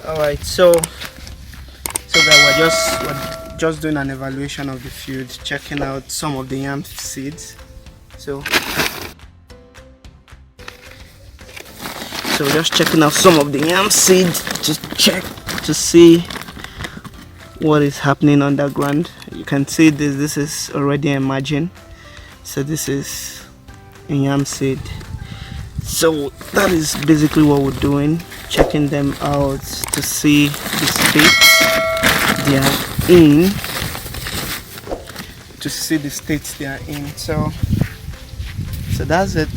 All right, so guys, we're just doing an evaluation of the field, checking out some of the yam seeds. So we're just checking out some of the yam seeds to check to see what is happening underground. You can see this is already emerging. So this is a yam seed. So that is basically what we're doing, checking them out to see the state they are in, So that's it.